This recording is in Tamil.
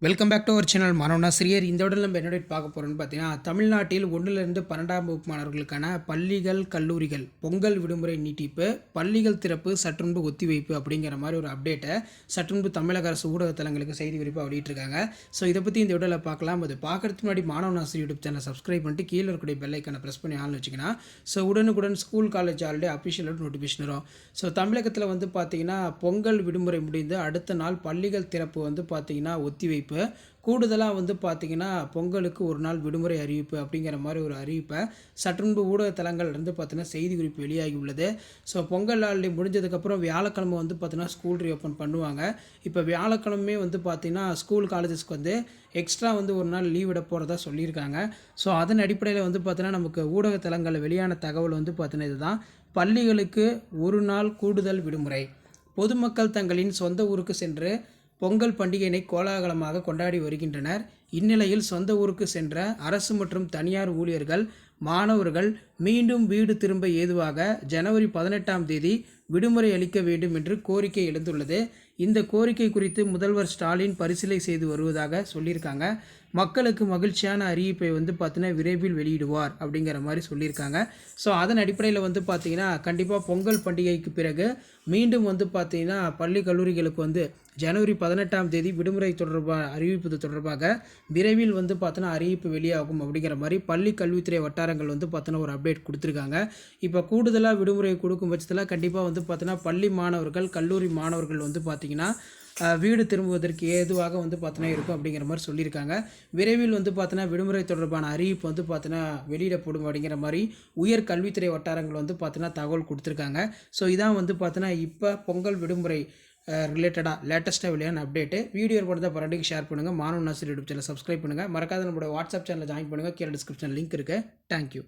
Welcome back to our channel மாணவனாசிரியர். இந்த உடல் நம்ம என்ன பார்க்க போகிறோம்னு பார்த்தீங்கன்னா, தமிழ்நாட்டில் 1லிருந்து 12ஆம் வகுப்பு மாணவர்களுக்கான பள்ளிகள் கல்லூரிகள் பொங்கல் விடுமுறை நீட்டிப்பு, பள்ளிகள் திறப்பு சற்றுமுன்பு ஒத்திவைப்பு அப்படிங்கிற மாதிரி ஒரு அப்டேட்டை சற்றுமுன்பு தமிழக அரசு ஊடகத்தலங்களுக்கு செய்தி குறிப்பாக வெளியிட்டிருக்காங்க. ஸோ இதை பற்றி இந்த உடலை பார்க்கலாம். அது பார்க்குறதுக்கு முன்னாடி மாணவனாசிரியர் யூடியூப் சேனல் சப்ஸ்கிரைப் பண்ணிட்டு கீழே இருக்கக்கூடிய பெல் ஐக்கானை ப்ரெஸ் பண்ணி ஆள்னு வச்சிங்கன்னா ஸோ உடனுக்குடன் ஸ்கூல் காலேஜ் ஆல்ரெடி அஃபிஷியலோட நோட்டிஃபிகேஷன் வரும். ஸோ தமிழகத்தில் வந்து பார்த்திங்கன்னா பொங்கல் விடுமுறை முடிந்து அடுத்த நாள் பள்ளிகள் திறப்பு வந்து பார்த்திங்கன்னா ஒத்திவைப்பு, கூடுதலாக வந்து பார்த்திங்கன்னா பொங்கலுக்கு ஒரு நாள் விடுமுறை அறிவிப்பு அப்படிங்கிற மாதிரி ஒரு அறிவிப்பை சற்றுமுன்பு ஊடகத்தலங்கள்லேருந்து பார்த்தீங்கன்னா செய்தி குறிப்பு வெளியாகி உள்ளது. ஸோ பொங்கல் ஹாலிடே முடிஞ்சதுக்கப்புறம் வியாழக்கிழமை வந்து பார்த்திங்கன்னா ஸ்கூல் ரீஓப்பன் பண்ணுவாங்க. இப்போ வியாழக்கிழமை வந்து பார்த்திங்கன்னா ஸ்கூல் காலேஜஸ்க்கு வந்து எக்ஸ்ட்ரா வந்து ஒரு நாள் லீவ் விட போகிறதா சொல்லியிருக்காங்க. ஸோ அதன் அடிப்படையில் வந்து பார்த்திங்கன்னா நமக்கு ஊடகத்தலங்களில் வெளியான தகவல் வந்து பார்த்திங்கன்னா இதுதான்: பள்ளிகளுக்கு ஒரு நாள் கூடுதல் விடுமுறை. பொதுமக்கள் தங்களின் சொந்த ஊருக்கு சென்று பொங்கல் பண்டிகையினை கோலாகலமாக கொண்டாடி வருகின்றனர். இந்நிலையில் சொந்த ஊருக்கு சென்ற அரசு மற்றும் தனியார் ஊழியர்கள், மாணவர்கள் மீண்டும் வீடு திரும்ப ஏதுவாக ஜனவரி 18ஆம் தேதி விடுமுறை அளிக்க வேண்டும் என்று கோரிக்கை எழுந்துள்ளது. இந்த கோரிக்கை குறித்து முதல்வர் ஸ்டாலின் பரிசீலனை செய்து வருவதாக சொல்லியிருக்காங்க. மக்களுக்கு மகிழ்ச்சியான அறிவிப்பை வந்து பார்த்தீங்கன்னா விரைவில் வெளியிடுவார் அப்படிங்கிற மாதிரி சொல்லியிருக்காங்க. ஸோ அதன் அடிப்படையில் வந்து பார்த்திங்கன்னா கண்டிப்பாக பொங்கல் பண்டிகைக்கு பிறகு மீண்டும் வந்து பார்த்திங்கன்னா பள்ளி கல்லூரிகளுக்கு வந்து ஜனவரி 18ஆம் தேதி விடுமுறை தொடர்பாக அறிவிப்பது தொடர்பாக விரைவில் வந்து பார்த்தோன்னா அறிவிப்பு வெளியாகும் அப்படிங்கிற மாதிரி பள்ளி கல்வித்துறை வட்டாரங்கள் வந்து பார்த்தோன்னா ஒரு அப்டேட் கொடுத்துருக்காங்க. இப்போ கூடுதலாக விடுமுறை கொடுக்கும் பட்சத்தில் கண்டிப்பாக வந்து பார்த்தோன்னா பள்ளி மாணவர்கள் கல்லூரி மாணவர்கள் வந்து பார்த்திங்கன்னா வீடு திரும்புவதற்கு ஏதுவாக வந்து பார்த்தோன்னா இருக்கும் அப்படிங்கிற மாதிரி சொல்லியிருக்காங்க. விரைவில் வந்து பார்த்தோன்னா விடுமுறை தொடர்பான அறிவிப்பு வந்து பார்த்தோன்னா வெளியிடப்படும் அப்படிங்கிற மாதிரி உயர் கல்வித்துறை வட்டாரங்கள் வந்து பார்த்தோன்னா தகவல் கொடுத்துருக்காங்க. ஸோ இதான் வந்து பார்த்தோன்னா இப்போ பொங்கல் விடுமுறை ரிலேட்டடாக லேட்டஸ்ட்டாக வெளியான அப்டேட்டு. வீடியோ போட்டு பரண்டிக்கு ஷேர் பண்ணுங்கள். மாணவனாசிரியர் யூடியூப் சேனல் சப்ஸ்கிரைப் பண்ணுங்கள். மறக்காத நம்மளோட வாட்ஸ்அப் சேனலில் ஜாயின் பண்ணுங்கள். கீழே டிஸ்கிரிப்ஷன் லிங்க் இருக்குது. தேங்க்யூ.